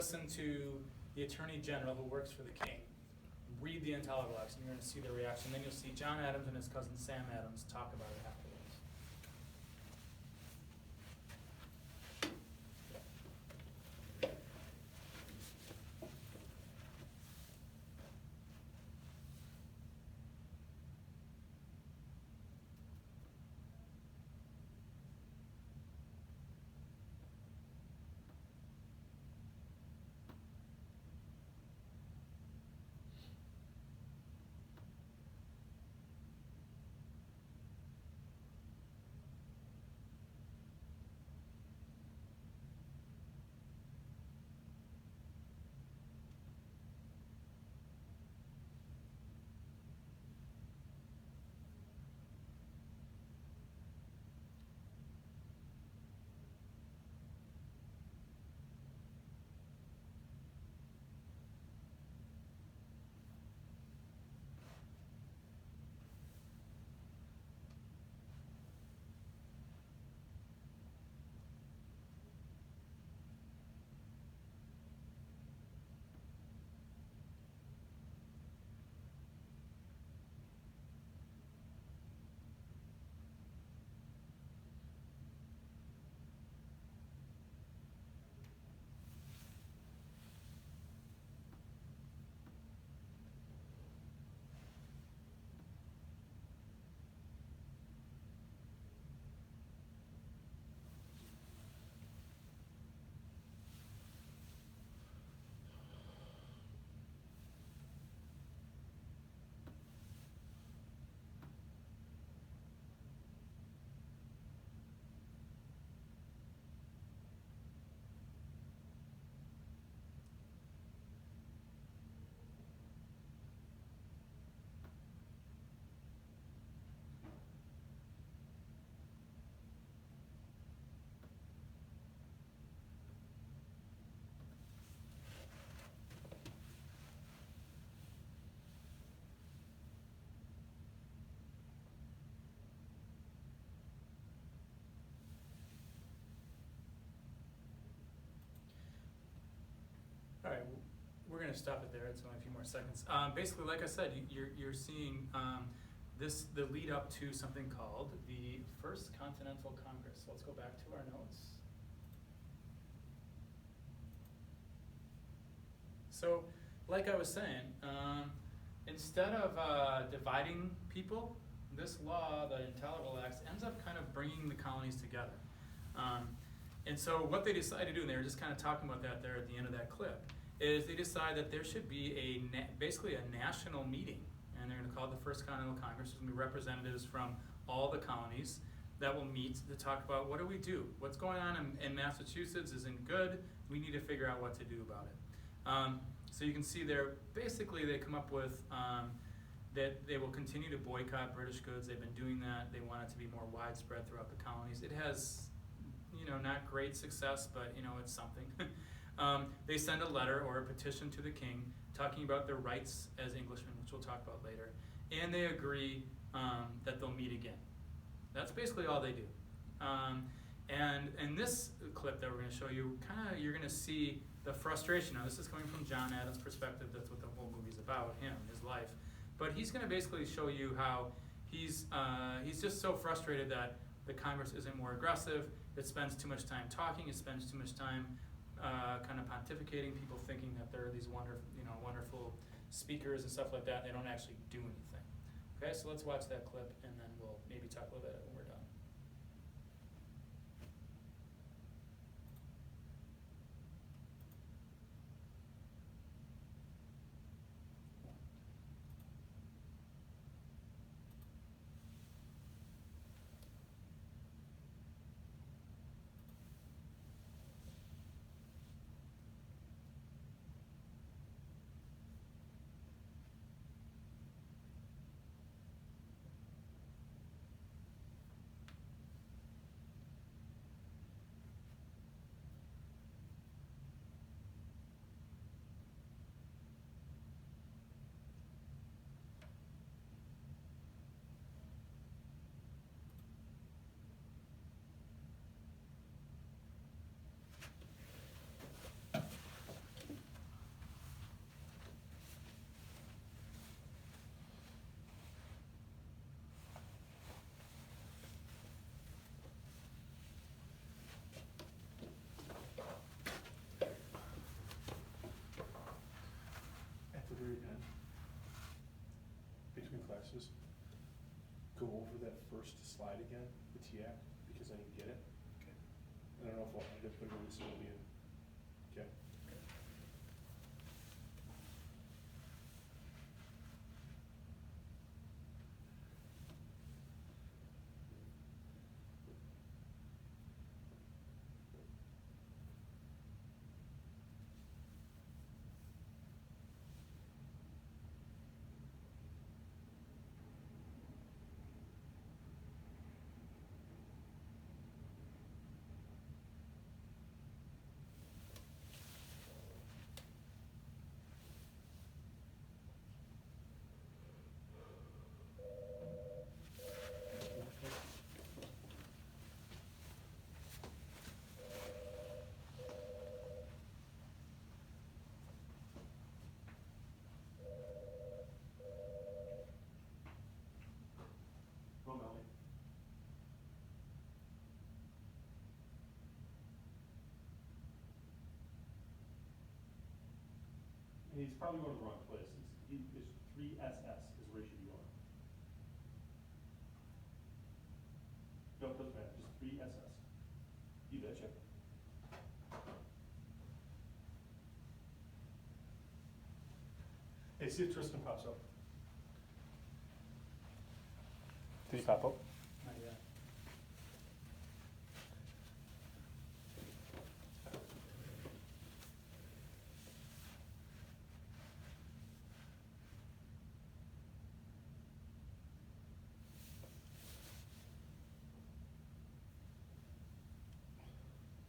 Listen to the Attorney General who works for the King read the Intolerable Acts, and you're going to see their reaction. Then you'll see John Adams and his cousin Sam Adams talk about it afterwards. All right, we're going to stop it there. It's only a few more seconds. Basically, like I said, you're seeing the lead up to something called the First Continental Congress. So let's go back to our notes. So, like I was saying, instead of dividing people, this law, the Intolerable Acts, ends up kind of bringing the colonies together. And so what they decide to do, and they were just kind of talking about that there at the end of that clip, is they decide that there should be basically a national meeting, and they're going to call it the First Continental Congress. There's going to be representatives from all the colonies that will meet to talk about what do we do? What's going on in Massachusetts isn't good. We need to figure out what to do about it. So you can see there, basically they come up with that they will continue to boycott British goods. They've been doing that. They want it to be more widespread throughout the colonies. It has, not great success, but it's something. They send a letter or a petition to the king talking about their rights as Englishmen, which we'll talk about later, and they agree that they'll meet again. That's basically all they do. And in this clip that we're going to show you, you're going to see the frustration. Now, this is coming from John Adams' perspective. That's what the whole movie's about, him, his life. But he's going to basically show you how he's just so frustrated that the Congress isn't more aggressive. It spends too much time talking. It spends too much time kind of pontificating, people thinking that they're these wonderful speakers and stuff like that. They don't actually do anything. Okay, so let's watch that clip, and then we'll maybe talk a little bit when we're done. passes, go over that first slide again, the TAC, because I didn't get it. Okay. I don't know if I'll end up putting this will be in. Okay. Go, Melanie. He's probably going to the wrong place. It's 3SS is where he should be going. No, it doesn't matter, just 3SS. You betcha. Hey, see if Tristan pops up. Did he pop up? Not yet.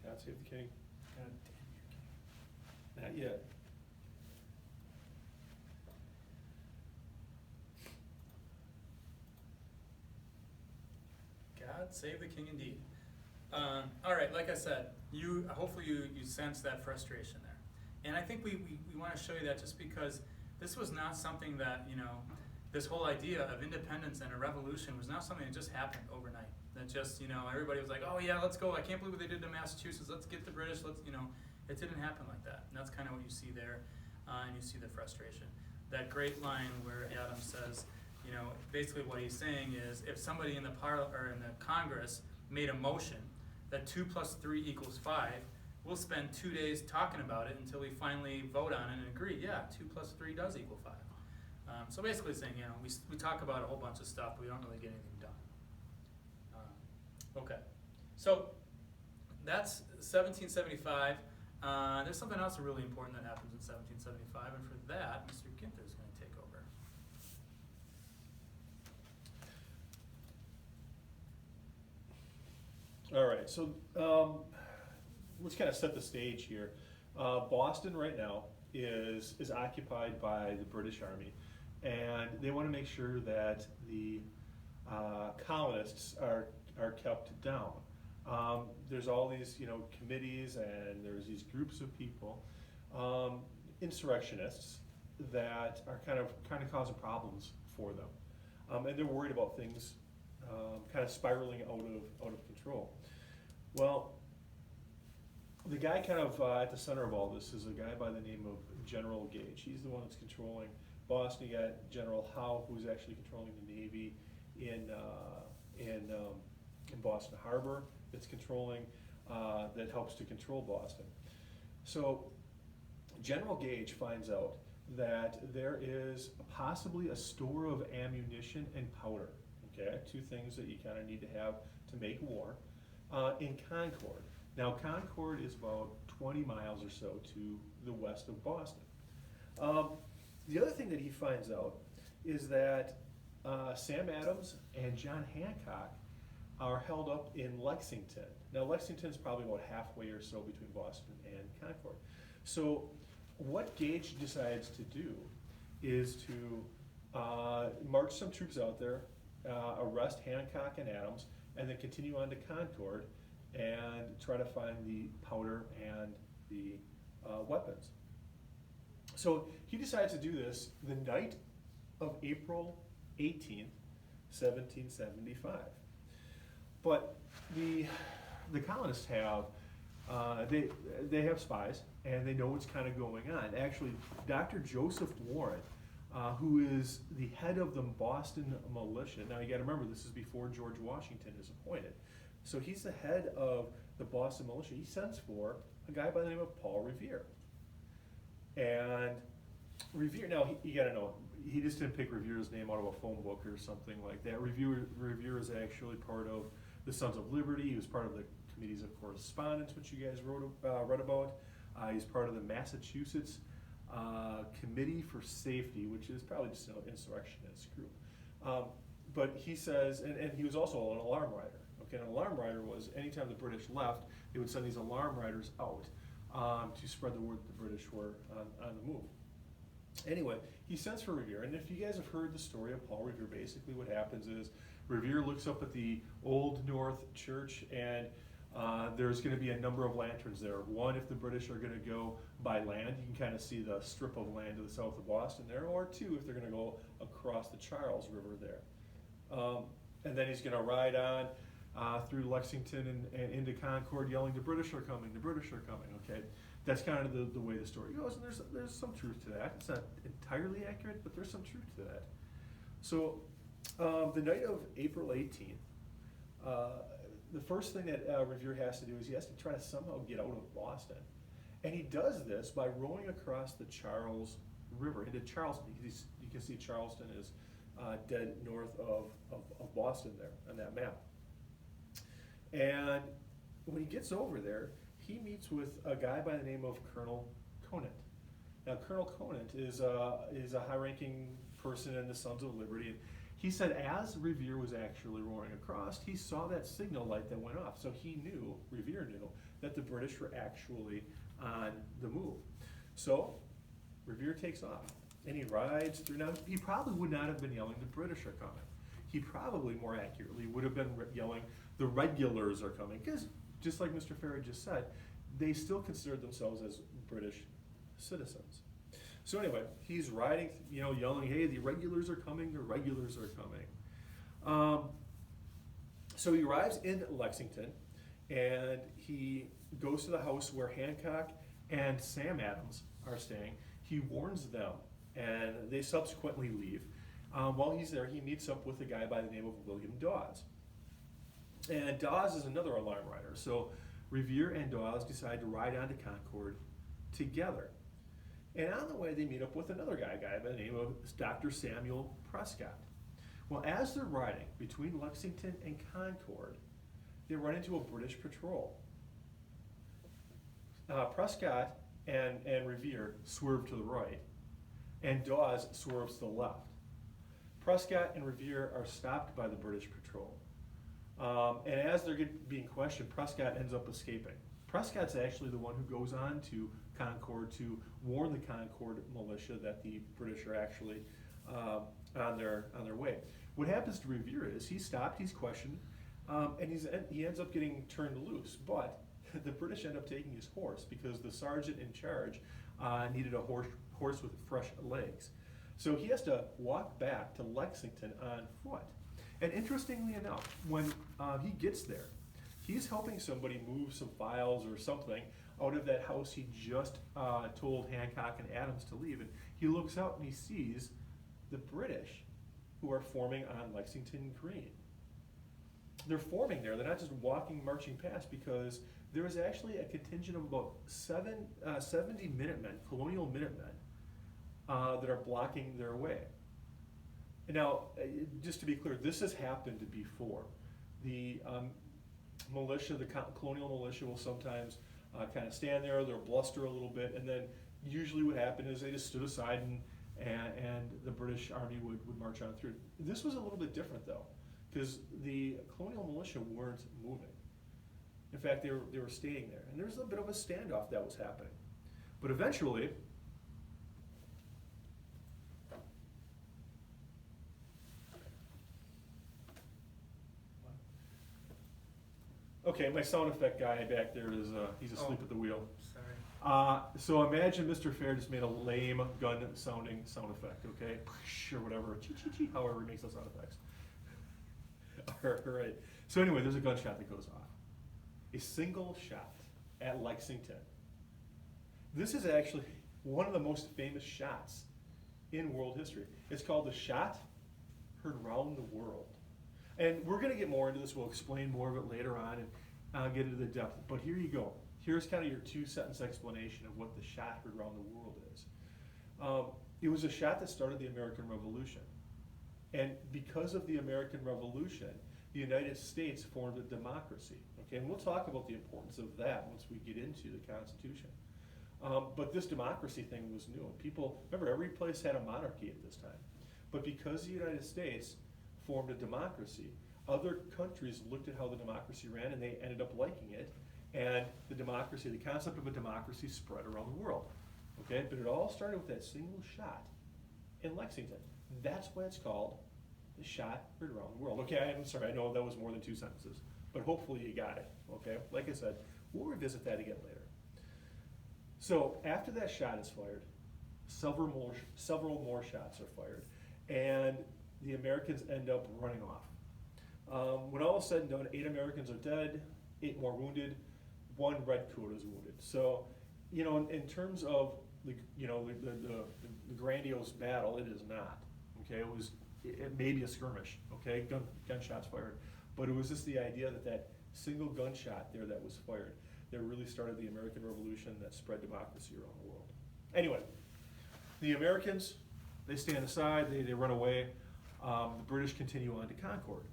God save the king. God damn you. Not yet. God save the king indeed. All right, like I said, hopefully you sense that frustration there. And I think we want to show you that just because this was not something that, this whole idea of independence and a revolution was not something that just happened overnight. That just, everybody was like, oh yeah, let's go. I can't believe what they did to Massachusetts. Let's get the British. It didn't happen like that. And that's kind of what you see there. And you see the frustration. That great line where Adam says, basically what he's saying is if somebody in the Congress made a motion that 2 + 3 = 5, we'll spend 2 days talking about it until we finally vote on it and agree, yeah, 2 + 3 does equal 5. So basically saying, we talk about a whole bunch of stuff, but we don't really get anything done. Okay, so that's 1775. There's something else really important that happens in 1775, and for that, Mr. Ginther is going to take over. All right, so let's kind of set the stage here. Boston right now is occupied by the British Army, and they want to make sure that the colonists are kept down. There's all these committees, and there's these groups of people, insurrectionists that are kind of causing problems for them, and they're worried about things kind of spiraling out of control. Well, the guy kind of at the center of all this is a guy by the name of General Gage. He's the one that's controlling Boston. You got General Howe, who's actually controlling the Navy in Boston Harbor. That's controlling, that helps to control Boston. So General Gage finds out that there is possibly a store of ammunition and powder. Okay, 2 things that you kind of need to have to make war in Concord. Now Concord is about 20 miles or so to the west of Boston. The other thing that he finds out is that Sam Adams and John Hancock are held up in Lexington. Now Lexington's probably about halfway or so between Boston and Concord. So what Gage decides to do is to march some troops out there, arrest Hancock and Adams, and then continue on to Concord and try to find the powder and the weapons. So he decides to do this the night of April 18th, 1775. But the colonists have they have spies, and they know what's kind of going on. Actually, Dr. Joseph Warren who is the head of the Boston militia. Now you gotta remember, this is before George Washington is appointed. So he's the head of the Boston militia. He sends for a guy by the name of Paul Revere. And Revere, now you gotta know, he just didn't pick Revere's name out of a phone book or something like that. Revere is actually part of the Sons of Liberty. He was part of the Committees of Correspondence, which you guys read about. He's part of the Massachusetts Committee for Safety, which is probably just an insurrectionist group. But he says, and he was also an alarm rider. Okay, an alarm rider was anytime the British left, they would send these alarm riders out to spread the word that the British were on the move. Anyway, he sends for Revere, and if you guys have heard the story of Paul Revere, basically what happens is Revere looks up at the Old North Church, and there's going to be a number of lanterns there. One, if the British are going to go by land, you can kind of see the strip of land to the south of Boston there, or two, if they're going to go across the Charles River there. And then he's going to ride on through Lexington and into Concord, yelling, "The British are coming, the British are coming," okay? That's kind of the way the story goes, and there's some truth to that. It's not entirely accurate, but there's some truth to that. So the night of April 18th, the first thing that Revere has to do is he has to try to somehow get out of Boston. And he does this by rowing across the Charles River into Charleston. You can see Charleston is dead north of Boston there on that map. And when he gets over there, he meets with a guy by the name of Colonel Conant. Now, Colonel Conant is a high-ranking person in the Sons of Liberty. And he said as Revere was actually roaring across, he saw that signal light that went off. So Revere knew, that the British were actually on the move. So Revere takes off, and he rides through. Now, he probably would not have been yelling, "The British are coming." He probably, more accurately, would have been yelling, "The regulars are coming," because just like Mr. Ferry just said, they still considered themselves as British citizens. So anyway, he's riding, yelling, "Hey, the regulars are coming, the regulars are coming." So he arrives in Lexington, and he goes to the house where Hancock and Sam Adams are staying. He warns them, and they subsequently leave. While he's there, he meets up with a guy by the name of William Dawes. And Dawes is another alarm rider. So Revere and Dawes decide to ride on to Concord together. And on the way, they meet up with another guy by the name of Dr. Samuel Prescott. Well, as they're riding between Lexington and Concord, they run into a British patrol. Prescott and Revere swerve to the right, and Dawes swerves to the left. Prescott and Revere are stopped by the British patrol. And as they're being questioned, Prescott ends up escaping. Prescott's actually the one who goes on to Concord to warn the Concord militia that the British are actually on their way. What happens to Revere is he's stopped, he's questioned, and he ends up getting turned loose. But the British end up taking his horse because the sergeant in charge needed a horse with fresh legs. So he has to walk back to Lexington on foot. And interestingly enough, when he gets there, he's helping somebody move some files or something out of that house he just told Hancock and Adams to leave. And he looks out and he sees the British who are forming on Lexington Green. They're forming there. They're not just marching past, because there is actually a contingent of about 70 Minutemen, colonial Minutemen, that are blocking their way. And now, just to be clear, this has happened before. The militia, the colonial militia, will sometimes kind of stand there, they'll bluster a little bit, and then usually what happened is they just stood aside and the British Army would march on through. This was a little bit different though, because the colonial militia weren't moving. In fact, they were staying there, and there was a bit of a standoff that was happening. But eventually, okay, my sound effect guy back there is he's asleep at the wheel. Sorry. So imagine Mr. Fair just made a lame gun sounding sound effect, okay? Or whatever, chee, however he makes those sound effects. All right. So anyway, there's a gunshot that goes off. A single shot at Lexington. This is actually one of the most famous shots in world history. It's called the shot heard round the world. And we're going to get more into this. We'll explain more of it later on and get into the depth. But here you go. Here's kind of your two-sentence explanation of what the shot heard round the world is. It was a shot that started the American Revolution. And because of the American Revolution, the United States formed a democracy. Okay, and we'll talk about the importance of that once we get into the Constitution. But this democracy thing was new. People, remember, every place had a monarchy at this time. But because the United States formed a democracy, other countries looked at how the democracy ran and they ended up liking it. And the democracy, the concept of a democracy spread around the world. Okay, but it all started with that single shot in Lexington. That's why it's called the shot heard around the world. Okay, I'm sorry, I know that was more than two sentences, but hopefully you got it. Okay, like I said, we'll revisit that again later. So after that shot is fired, several more shots are fired, and the Americans end up running off. When all is said and done, 8 Americans are dead, 8 more wounded, 1 redcoat is wounded. So, you know, in terms of the grandiose battle, it is not. Okay, it may be a skirmish. Okay, gunshots fired, but it was just the idea that single gunshot there that was fired that really started the American Revolution that spread democracy around the world. Anyway, the Americans, they stand aside, they run away. The British continue on to Concord.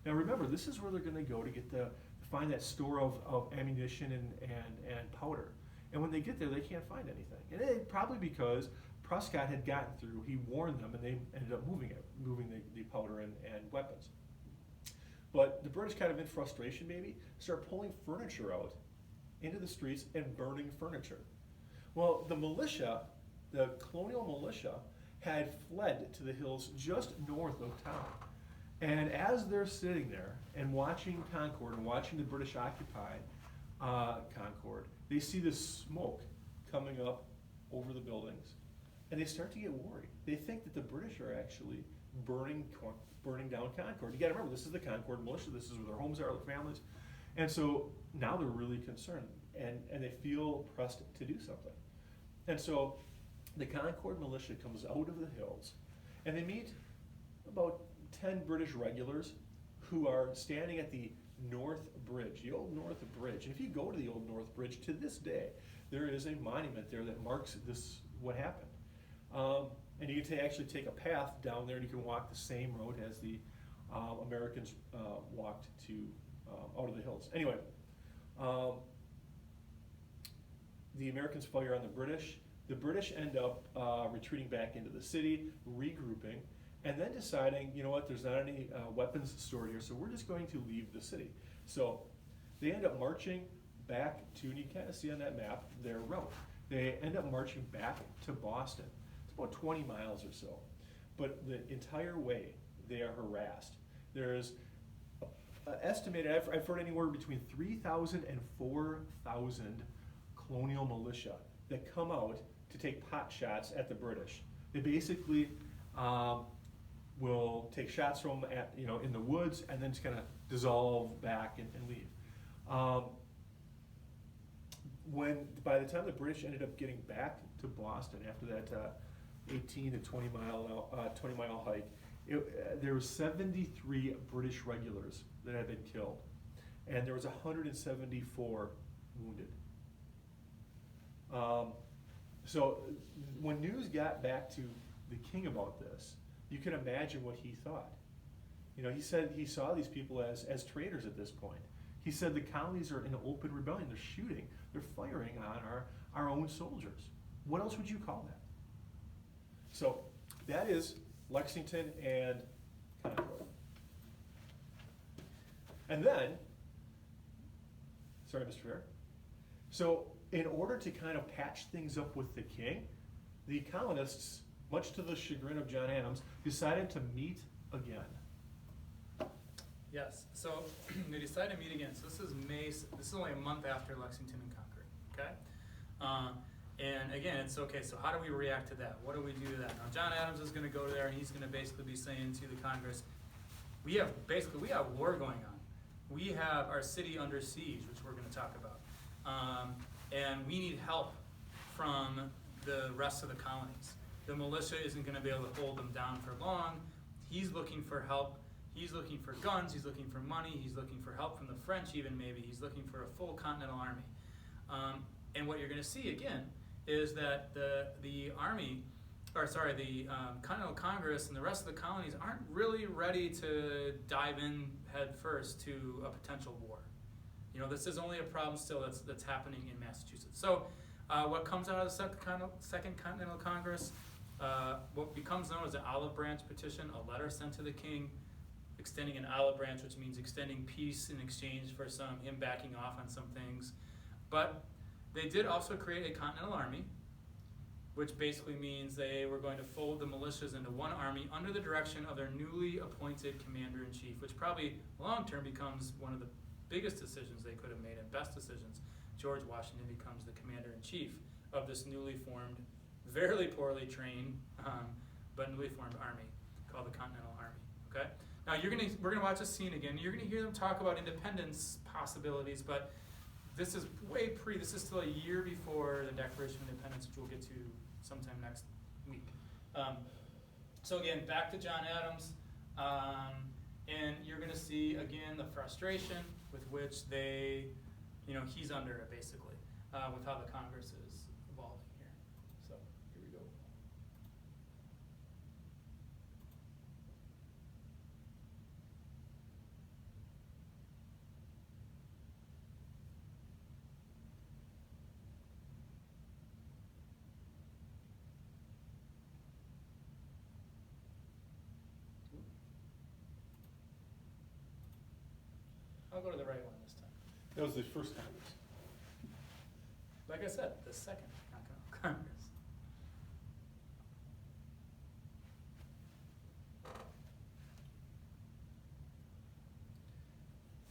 Now remember, this is where they're going to go to find that store of ammunition and powder. And when they get there, they can't find anything. And it probably because Prescott had gotten through, he warned them, and they ended up moving the powder and weapons. But the British, kind of in frustration maybe, start pulling furniture out into the streets and burning furniture. Well, the militia, the colonial militia, had fled to the hills just north of town. And as they're sitting there and watching Concord and watching the British occupy Concord, they see this smoke coming up over the buildings, and they start to get worried. They think that the British are actually burning down Concord. You got to remember, this is the Concord militia. This is where their homes are, their families, and so now they're really concerned, and they feel pressed to do something. And so the Concord militia comes out of the hills, and they meet about 10 British regulars who are standing at the North Bridge, the old North Bridge. And if you go to the old North Bridge, to this day, there is a monument there that marks what happened. And you can actually take a path down there, and you can walk the same road as the Americans walked to out of the hills. Anyway, the Americans fire on the British. The British end up retreating back into the city, regrouping, and then deciding, you know what, there's not any weapons stored here, so we're just going to leave the city. So they end up marching back to, and you kind of see on that map, their route. They end up marching back to Boston. It's about 20 miles or so. But the entire way, they are harassed. There's estimated, I've heard anywhere between 3,000 and 4,000 colonial militia that come out to take pot shots at the British. They basically will take shots from them in the woods and then just kind of dissolve back and leave. By the time the British ended up getting back to Boston after that 18 to 20 mile hike, there were 73 British regulars that had been killed, and there was 174 wounded. So when news got back to the king about this, you can imagine what he thought. You know, he said he saw these people as traitors at this point. He said the colonies are in open rebellion. They're shooting. They're firing on our own soldiers. What else would you call that? So that is Lexington and Concord. And then, sorry, Mr. Fair. So in order to kind of patch things up with the king, the colonists, much to the chagrin of John Adams, decided to meet again. Yes, so they decided to meet again. So this is only a month after Lexington and Concord, okay? And again, it's okay, so how do we react to that? What do we do to that? Now, John Adams is going to go there, and he's going to basically be saying to the Congress, we have war going on. We have our city under siege, which we're going to talk about. And we need help from the rest of the colonies. The militia isn't going to be able to hold them down for long. He's looking for help. He's looking for guns. He's looking for money. He's looking for help from the French even maybe. He's looking for a full Continental Army. And what you're going to see again is that the Continental Congress and the rest of the colonies aren't really ready to dive in head first to a potential war. You know, this is only a problem still that's happening in Massachusetts. So what comes out of the Second Continental Congress, what becomes known as the Olive Branch Petition, a letter sent to the king extending an olive branch, which means extending peace in exchange for him backing off on some things. But they did also create a Continental Army, which basically means they were going to fold the militias into one army under the direction of their newly appointed commander-in-chief, which probably long-term becomes one of the biggest decisions they could have made and best decisions. George Washington becomes the commander-in-chief of this newly formed, very poorly trained, but newly formed army called the Continental Army. Okay. Now we're gonna watch a scene again. You're gonna hear them talk about independence possibilities, but this is this is still a year before the Declaration of Independence, which we'll get to sometime next week. So again, back to John Adams, and you're gonna see again the frustration with which he's under it basically, with how the Congress is evolving here. So here we go. I'll go to the right one this time. That was the first Congress. Like I said, the Second Continental Congress.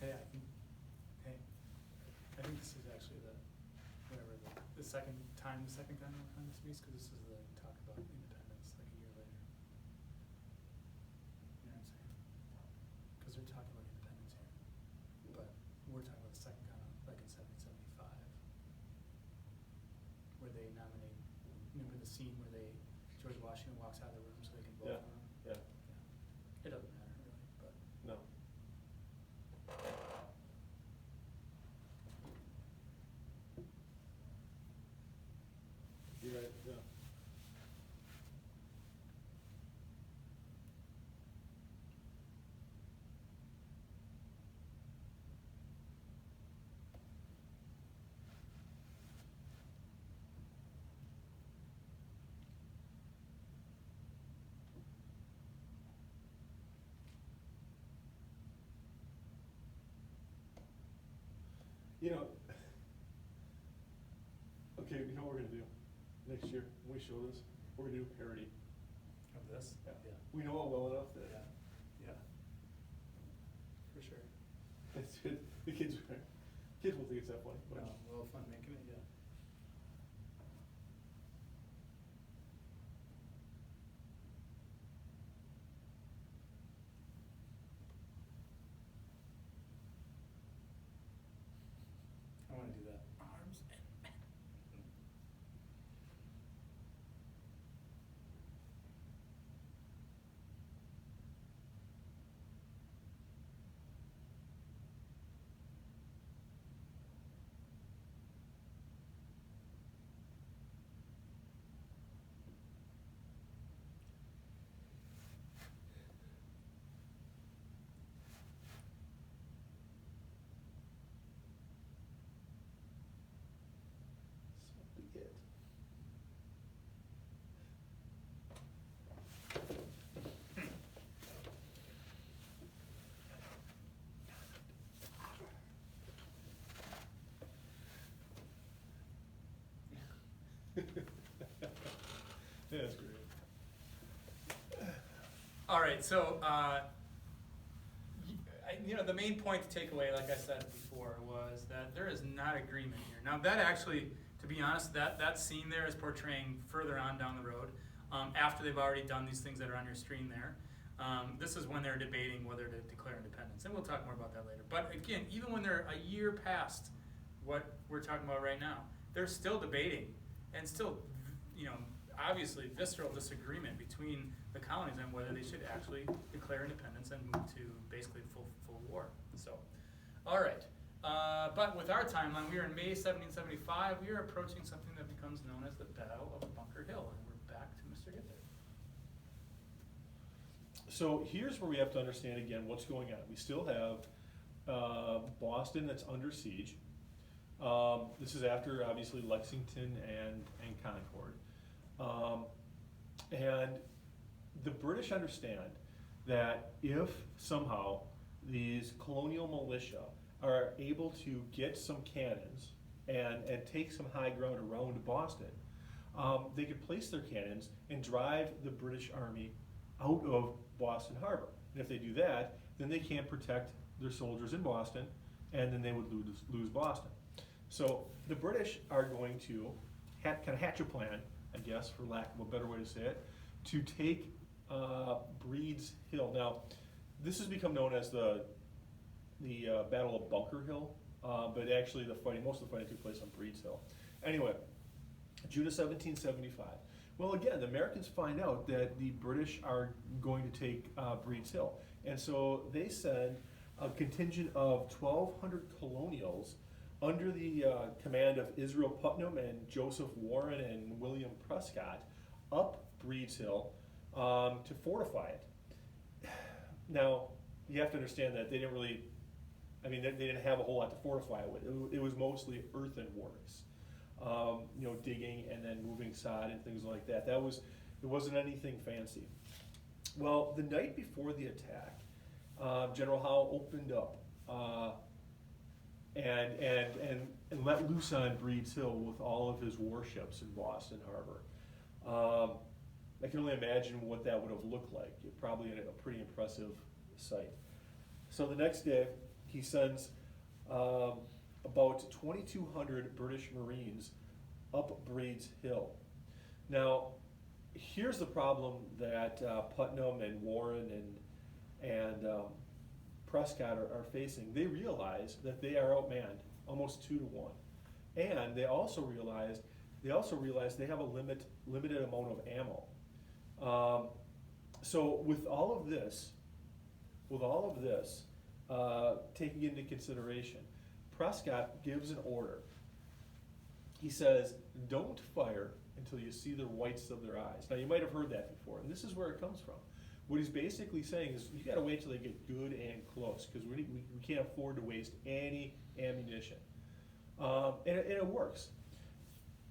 I think this is actually the second Continental Congress meets, because this is the talk about independence like a year later. You know what I'm saying? Because they're talking about independence here, but we're talking about the Second Continental, like in 1775, where they nominate. Remember the scene where George Washington walks out of the room so they can vote for him? Yeah. It doesn't matter really, but. No. You're right, yeah. Okay, you know what we're gonna do? Next year, when we show this, we're gonna do a parody. Of this? Yeah. Yeah. We know it well enough that Yeah. For sure. it's good. The kids will think it's that funny. But No, we'll have fun making it, yeah. I wanna do that. Arms and men. so be it. Yeah, that's great. All right, so the main point to take away, like I said before, was that there is not agreement here. Now that actually, to be honest, that scene there is portraying further on down the road, after they've already done these things that are on your screen there. This is when they're debating whether to declare independence, and we'll talk more about that later. But again, even when they're a year past what we're talking about right now, they're still debating and still, obviously visceral disagreement between the colonies on whether they should actually declare independence and move to basically full war. So, all right. But with our timeline, we are in May 1775. We are approaching something that becomes known as the Battle of Bunker Hill, and we're back to Mr. Gitter. So here's where we have to understand again what's going on. We still have Boston that's under siege. This is after obviously Lexington and Concord. And the British understand that if somehow these colonial militia are able to get some cannons and take some high ground around Boston, they could place their cannons and drive the British Army out of Boston Harbor. And if they do that, then they can't protect their soldiers in Boston, and then they would lose Boston. So the British are going to kind of hatch a plan, I guess, for lack of a better way to say it, to take Breed's Hill. Now, this has become known as the Battle of Bunker Hill, but actually most of the fighting took place on Breed's Hill. Anyway, June of 1775. Well, again, the Americans find out that the British are going to take Breed's Hill, and so they send a contingent of 1,200 colonials under the command of Israel Putnam and Joseph Warren and William Prescott up Breed's Hill to fortify it. Now, you have to understand that they didn't really, they didn't have a whole lot to fortify it with. It was mostly earthenworks, digging and then moving sod and things like that. It wasn't anything fancy. Well, the night before the attack, General Howe opened up and let loose on Breed's Hill with all of his warships in Boston Harbor. I can only imagine what that would have looked like. Probably a pretty impressive sight. So the next day, he sends about 2,200 British Marines up Breed's Hill. Now, here's the problem that Putnam and Warren and Prescott are facing. They realize that they are outmanned almost 2 to 1, and they also realize they have a limited amount of ammo. So with all of this taking into consideration, Prescott gives an order. He says, "Don't fire until you see the whites of their eyes." Now, you might have heard that before, and this is where it comes from. What he's basically saying is, you got to wait till they get good and close, because we can't afford to waste any ammunition. And it works.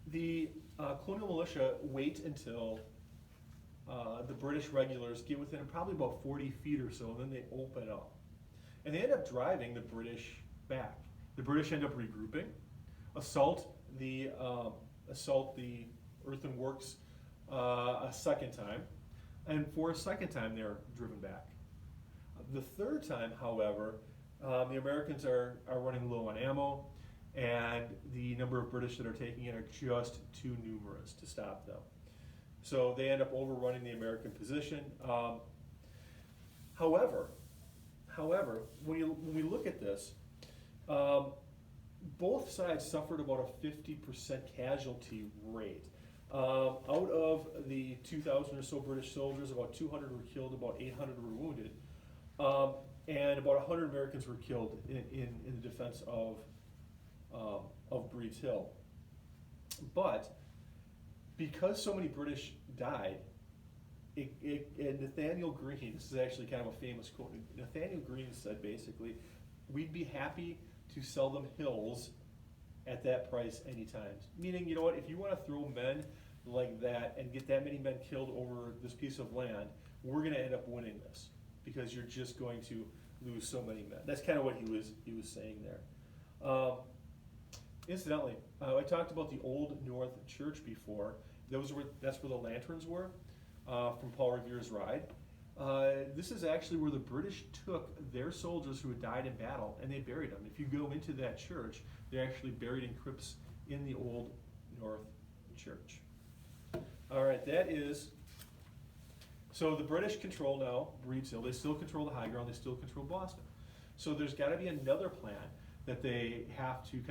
The colonial militia wait until the British regulars get within probably about 40 feet or so, and then they open up. And they end up driving the British back. The British end up regrouping, assault the earthenworks a second time, and for a second time they're driven back. The third time, however, the Americans are running low on ammo, and the number of British that are taking it are just too numerous to stop them. So they end up overrunning the American position. However, when we look at this, both sides suffered about a 50% casualty rate. Out of the 2,000 or so British soldiers, about 200 were killed, about 800 were wounded, and about 100 Americans were killed in the defense of Breed's Hill. But because so many British died, and Nathaniel Greene, this is actually kind of a famous quote, Nathaniel Greene said basically, "We'd be happy to sell them hills at that price anytime." Meaning, you know what, if you want to throw men like that and get that many men killed over this piece of land, we're going to end up winning this, because you're just going to lose so many men. That's kind of what he was saying there. Incidentally, I talked about the Old North Church before. That's where the lanterns were from Paul Revere's Ride. This is actually where the British took their soldiers who had died in battle and they buried them. If you go into that church, they're actually buried in crypts in the Old North Church. All right, so the British control now Breed's Hill. They still control the high ground. They still control Boston. So there's got to be another plan that they have to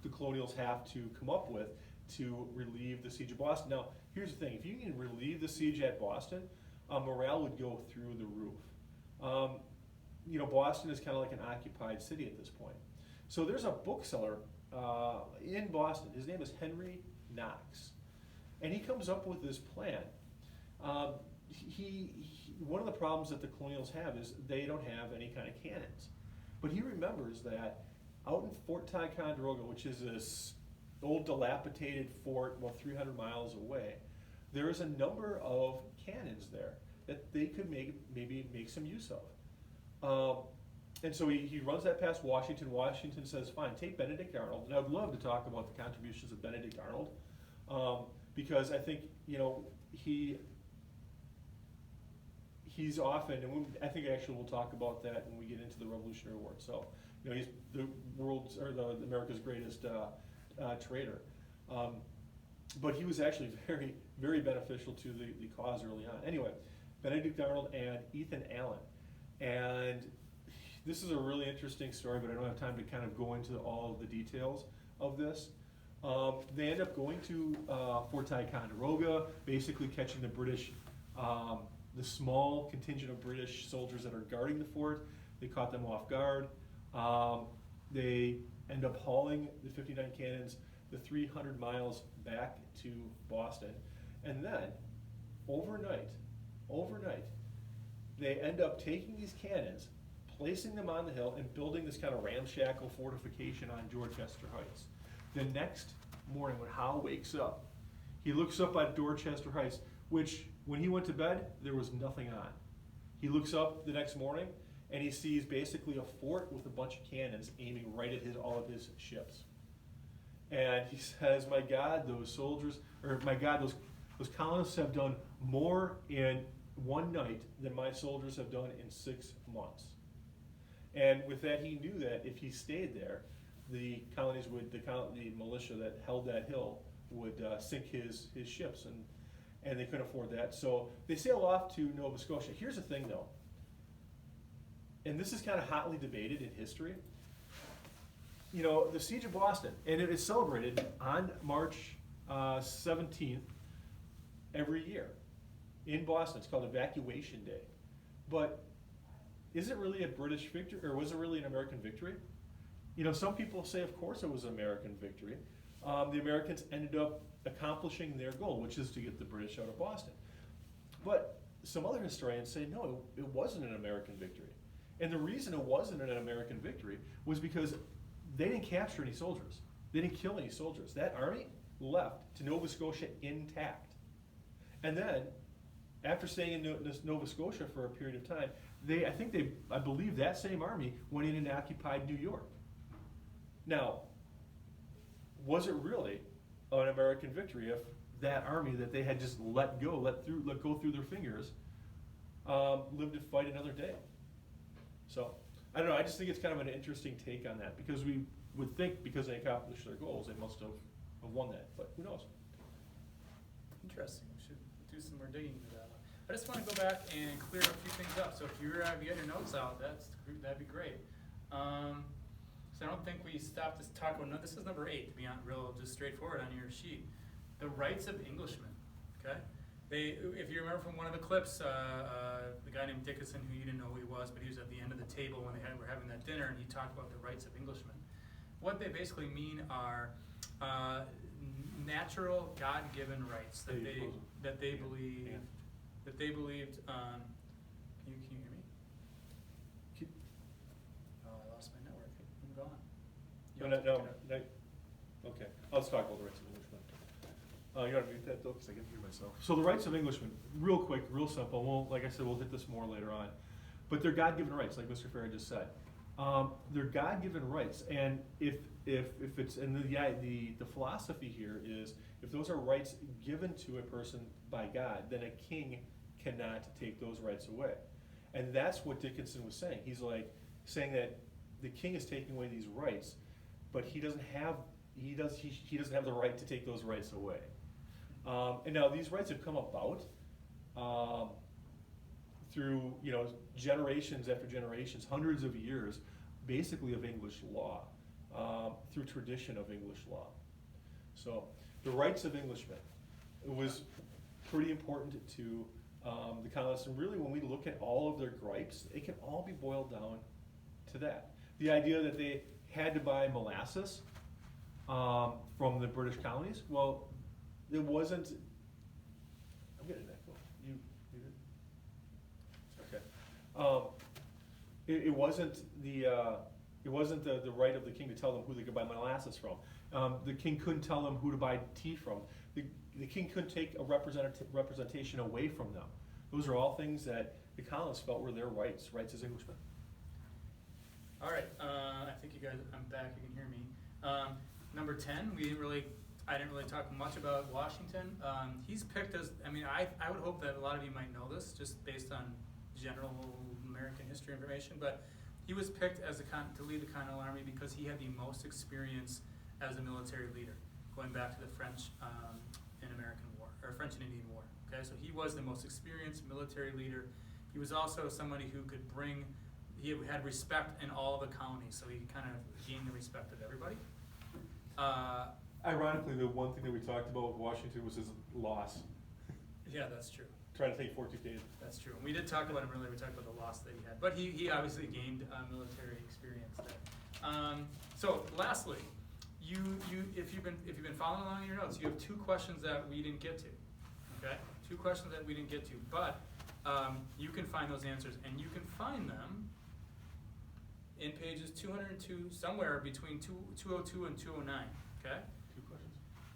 the colonials have to come up with to relieve the siege of Boston. Now, here's the thing, if you can relieve the siege at Boston, morale would go through the roof. Boston is kind of like an occupied city at this point. So there's a bookseller in Boston. His name is Henry Knox. And he comes up with this plan. One of the problems that the colonials have is they don't have any kind of cannons. But he remembers that out in Fort Ticonderoga, which is this old dilapidated fort about 300 miles away, there is a number of cannons there that they could maybe make some use of. And so he runs that past Washington. Washington says, fine, take Benedict Arnold. And I would love to talk about the contributions of Benedict Arnold, because I think, he's often, and I think actually we'll talk about that when we get into the Revolutionary War. So, he's the America's greatest trader. But he was actually very, very beneficial to the cause early on. Anyway, Benedict Arnold and Ethan Allen. And this is a really interesting story, but I don't have time to kind of go into all of the details of this. They end up going to Fort Ticonderoga, basically catching the British, the small contingent of British soldiers that are guarding the fort. They caught them off guard. They end up hauling the 59 cannons the 300 miles back to Boston. And then, overnight, they end up taking these cannons, placing them on the hill, and building this kind of ramshackle fortification on Dorchester Heights. The next morning, when Howe wakes up, he looks up at Dorchester Heights, which, when he went to bed, there was nothing on. He looks up the next morning, and he sees basically a fort with a bunch of cannons aiming right at all of his ships. And he says, my God, those colonists have done more in one night than my soldiers have done in 6 months. And with that, he knew that if he stayed there, the militia that held that hill would sink his ships, and they couldn't afford that. So they sail off to Nova Scotia. Here's the thing, though, and this is kind of hotly debated in history. The Siege of Boston, and it is celebrated on March 17th every year in Boston. It's called Evacuation Day. But is it really a British victory, or was it really an American victory? Some people say, of course, it was an American victory. The Americans ended up accomplishing their goal, which is to get the British out of Boston. But some other historians say, no, it wasn't an American victory. And the reason it wasn't an American victory was because they didn't capture any soldiers. They didn't kill any soldiers. That army left to Nova Scotia intact. And then, after staying in Nova Scotia for a period of time, I believe that same army went in and occupied New York. Now, was it really an American victory if that army that they had just let go through their fingers, lived to fight another day? So, I don't know, I just think it's kind of an interesting take on that, because we would think because they accomplished their goals, they must have won that, but who knows? Interesting. We should do some more digging into that one. I just want to go back and clear a few things up. So if you got your notes out, that'd be great. So I don't think we stopped to talk about. This is number 8, to be just straightforward on your sheet. The rights of Englishmen. Okay. If you remember from one of the clips, the guy named Dickinson, who you didn't know who he was, but he was at the end of the table when were having that dinner, and he talked about the rights of Englishmen. What they basically mean are natural, God-given rights that they believed. Can you hear me? Oh, I lost my network. I'm gone. No. Okay, I'll just talk about the rights of Englishmen. You gotta mute that though, because I can hear myself. So the rights of Englishmen, real quick, real simple. Like I said, we'll hit this more later on. But they're God-given rights, like Mr. Ferry just said. They're God-given rights, and if it's, and the philosophy here is, if those are rights given to a person by God, then a king cannot take those rights away. And that's what Dickinson was saying. He's like saying that the king is taking away these rights, but he doesn't have the right to take those rights away. And now these rights have come about through generations after generations, hundreds of years, basically of English law, through tradition of English law. So, the rights of Englishmen. It was pretty important to the colonists, and really when we look at all of their gripes, it can all be boiled down to that. The idea that they had to buy molasses from the British colonies, well, it wasn't, I'm getting an echo. You did? Okay. It wasn't the right of the king to tell them who they could buy molasses from. The king couldn't tell them who to buy tea from. The king couldn't take a representation away from them. Those are all things that the colonists felt were their rights as Englishmen. All right, I think you guys, I'm back, you can hear me. Number 10, I didn't really talk much about Washington. He's picked as, I would hope that a lot of you might know this, just based on general American history information, but he was picked as to lead the Continental Army because he had the most experience as a military leader, going back to the French and American War, or French and Indian War. Okay, so he was the most experienced military leader. He was also somebody who could he had respect in all the colonies, so he kind of gained the respect of everybody. Ironically, the one thing that we talked about with Washington was his loss. Yeah, that's true. Trying to take Fort Duquesne. That's true. And we did talk about him earlier. We talked about the loss that he had, but he obviously gained military experience there. So lastly, if you've been following along in your notes, you have 2 questions that we didn't get to. Okay, 2 questions that we didn't get to, but you can find those answers, and you can find them in pages 202, somewhere between 202 and 209. Okay. 2 questions.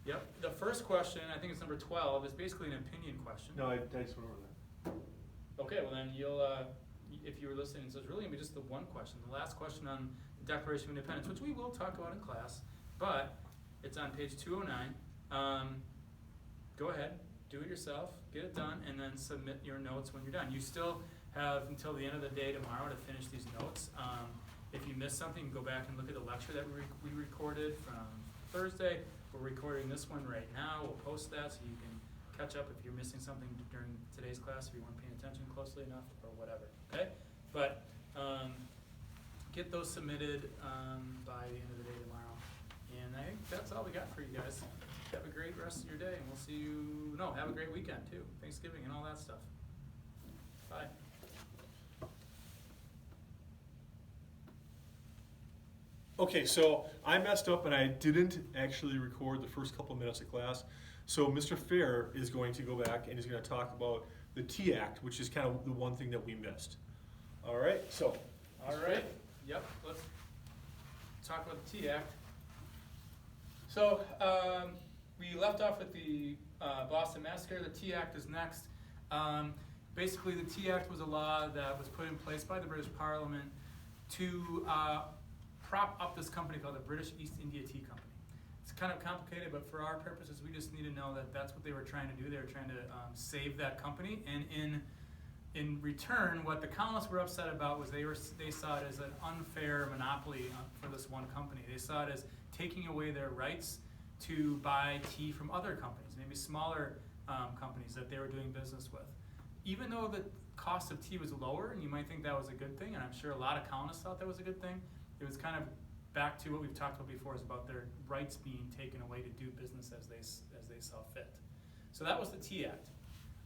Yep. The first question, I think it's number 12, is basically an opinion question. No, I just went over that. Okay, well then you'll, if you were listening, so it's really going to be just the one question. The last question on the Declaration of Independence, which we will talk about in class, but it's on page 209. Go ahead, do it yourself, get it done, and then submit your notes when you're done. You still have until the end of the day tomorrow to finish these notes. If you missed something, go back and look at the lecture that we recorded from Thursday. We're recording this one right now. We'll post that so you can catch up if you're missing something during today's class, if you weren't paying attention closely enough or whatever, okay? But get those submitted by the end of the day tomorrow. And I think that's all we got for you guys. Have a great rest of your day, and we'll see you, have a great weekend too. Thanksgiving and all that stuff. Bye. Okay, so I messed up and I didn't actually record the first couple of minutes of class. So Mr. Fair is going to go back and he's going to talk about the T Act, which is kind of the one thing that we missed. All right, so. All right, yep, let's talk about the T Act. So we left off with the Boston Massacre. The T Act is next. Basically, the T Act was a law that was put in place by the British Parliament to prop up this company called the British East India Tea Company. It's kind of complicated, but for our purposes, we just need to know that that's what they were trying to do. They were trying to save that company, and in return, what the colonists were upset about was they saw it as an unfair monopoly for this one company. They saw it as taking away their rights to buy tea from other companies, maybe smaller companies that they were doing business with. Even though the cost of tea was lower, and you might think that was a good thing, and I'm sure a lot of colonists thought that was a good thing, it was kind of back to what we've talked about before, is about their rights being taken away to do business as they saw fit. So that was the Tea Act.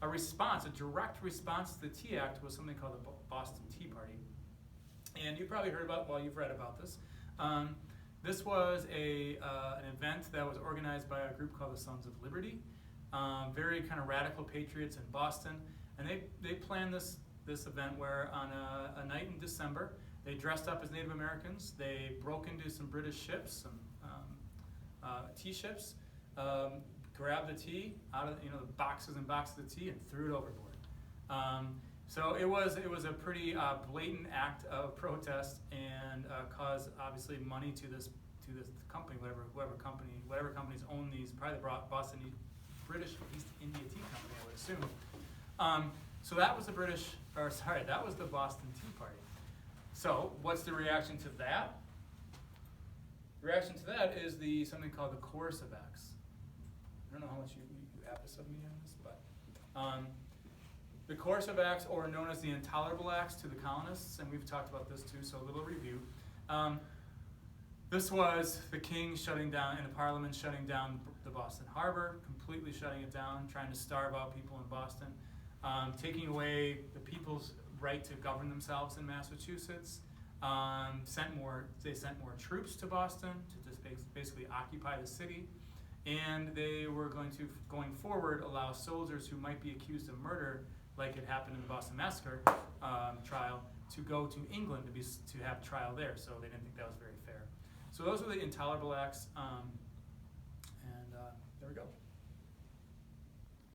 A direct response to the Tea Act was something called the Boston Tea Party. And you probably heard about, you've read about this. This was an event that was organized by a group called the Sons of Liberty, very kind of radical patriots in Boston. And they planned this event where on a night in December, they dressed up as Native Americans. They broke into some British ships, some tea ships, grabbed the tea out of the boxes and boxes of tea and threw it overboard. So it was a pretty blatant act of protest and caused obviously money to this company, whatever companies own these, probably the British East India Tea Company, I would assume. So that was that was the Boston Tea Party. So what's the reaction to that? The reaction to that is something called the Coercive Acts. I don't know how much you have this of me on this, but the Coercive Acts, or known as the Intolerable Acts to the colonists, and we've talked about this too, so a little review. This was the king shutting down, and the parliament shutting down the Boston Harbor, completely shutting it down, trying to starve out people in Boston, taking away the people's right to govern themselves in Massachusetts. They sent more troops to Boston to just basically occupy the city, and they were going forward, allow soldiers who might be accused of murder, like it happened in the Boston Massacre trial, to go to England to have trial there. So they didn't think that was very fair. So those were the intolerable acts, and there we go.